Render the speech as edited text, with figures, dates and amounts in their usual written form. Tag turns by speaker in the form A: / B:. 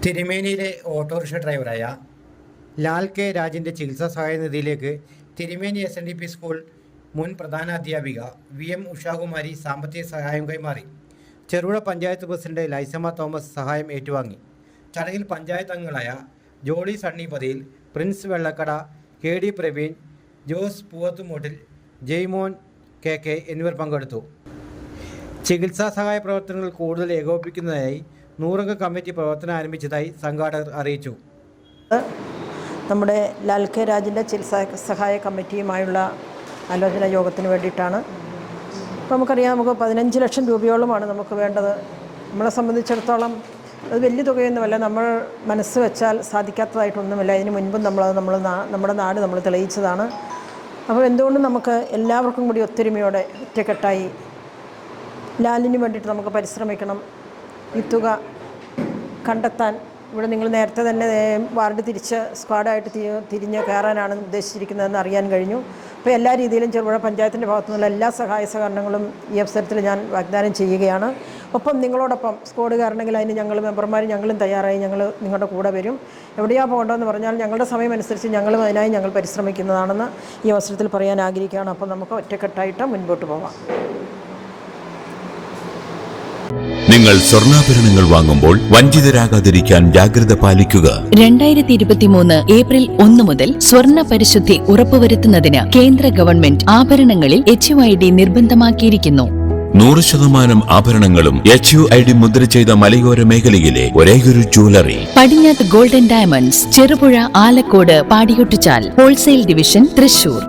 A: തിരുമേനിയിലെ autorickshaw ഡ്രൈവറായ Lal K രാജിൻ്റെ ചികിത്സാ സഹായ നിധിയിലേക്ക് തിരുമേനി SNDP സ്കൂൾ മുൻ പ്രധാനാധ്യാപിക VM ഉഷാകുമാരി സാമ്പത്തിക സഹായം കൈമാറി. ചെറുപുഴ പഞ്ചായത്ത് പ്രസിഡന്റ് ലൈസമ്മ തോമസ് സഹായം ഏറ്റുവാങ്ങി. ചടങ്ങിൽ പഞ്ചായത്ത് അംഗങ്ങളായ ജോളി സണ്ണിപതിയിൽ, പ്രിൻസ് വെള്ളക്കട, KD പ്രവീൺ, ജോസ് പൂവത്തുമൂട്ടിൽ, ജയ്മോൻ KK എന്നിവർ പങ്കെടുത്തു. ചികിത്സാ സഹായ പ്രവർത്തനങ്ങൾ കൂടുതൽ ഏകോപിപ്പിക്കുന്നതിനായി 100-അംഗ കമ്മിറ്റി പ്രവർത്തനം ആരംഭിച്ചതായി സംഘാടകർ അറിയിച്ചു.
B: നമ്മുടെ ലാൽ കെ രാജിൻ്റെ ചികിത്സാ സഹായ കമ്മിറ്റിയുമായുള്ള ആലോചന യോഗത്തിന് വേണ്ടിയിട്ടാണ്. അപ്പോൾ നമുക്കറിയാം, നമുക്ക് 15 ലക്ഷം രൂപയോളമാണ് നമുക്ക് വേണ്ടത്. നമ്മളെ സംബന്ധിച്ചിടത്തോളം അത് വലിയ തുകയൊന്നുമല്ല. നമ്മൾ മനസ്സ് വെച്ചാൽ സാധിക്കാത്തതായിട്ടൊന്നുമില്ല. ഇതിന് മുൻപും നമ്മുടെ നാട് നമ്മൾ തെളിയിച്ചതാണ്. അപ്പോൾ എന്തുകൊണ്ടും നമുക്ക് എല്ലാവർക്കും കൂടി ഒത്തൊരുമയോടെ ഒറ്റക്കെട്ടായി ലാലിന് വേണ്ടിയിട്ട് നമുക്ക് പരിശ്രമിക്കണം. ഈ തുക കണ്ടെത്താൻ ഇവിടെ നിങ്ങൾ നേരത്തെ തന്നെ വാർഡ് തിരിച്ച് സ്ക്വാഡായിട്ട് തിരിഞ്ഞ് കയറാനാണ് ഉദ്ദേശിച്ചിരിക്കുന്നതെന്ന് അറിയാൻ കഴിഞ്ഞു. അപ്പോൾ എല്ലാ രീതിയിലും ചെറുപുഴ പഞ്ചായത്തിൻ്റെ ഭാഗത്തു നിന്നുള്ള എല്ലാ സഹായ സഹകരണങ്ങളും ഈ അവസരത്തിൽ ഞാൻ വാഗ്ദാനം ചെയ്യുകയാണ്. ഒപ്പം നിങ്ങളോടൊപ്പം സ്ക്വാഡ് കയറണമെങ്കിൽ അതിന് ഞങ്ങൾ മെമ്പർമാർ ഞങ്ങളും തയ്യാറായി ഞങ്ങൾ നിങ്ങളുടെ കൂടെ വരും. എവിടെയാണ് പോകേണ്ടതെന്ന് പറഞ്ഞാൽ ഞങ്ങളുടെ സമയമനുസരിച്ച് അതിനായി ഞങ്ങൾ പരിശ്രമിക്കുന്നതാണെന്ന് ഈ അവസരത്തിൽ പറയാൻ ആഗ്രഹിക്കുകയാണ്. അപ്പോൾ നമുക്ക് ഒറ്റക്കെട്ടായിട്ട് മുൻപോട്ട് പോകാം.
C: നിങ്ങൾ സ്വർണ്ണാഭരണങ്ങൾ വാങ്ങുമ്പോൾ വഞ്ചിതരാകാതിരിക്കാൻ ജാഗ്രത പാലിക്കുക.
D: 2023 ഏപ്രിൽ 1 മുതൽ സ്വർണ്ണ പരിശുദ്ധി ഉറപ്പുവരുത്തുന്നതിന് കേന്ദ്ര ഗവൺമെന്റ് ആഭരണങ്ങളിൽ HUID നിർബന്ധമാക്കിയിരിക്കുന്നു.
C: 100% ആഭരണങ്ങളും HUID മുദ്ര ചെയ്ത മലയോര മേഖലയിലെ ഒരേയൊരു jewellery
D: Padinjath golden diamonds, Cherupuzha, Alakode, Padiyottuchal, wholesale division, Thrissur.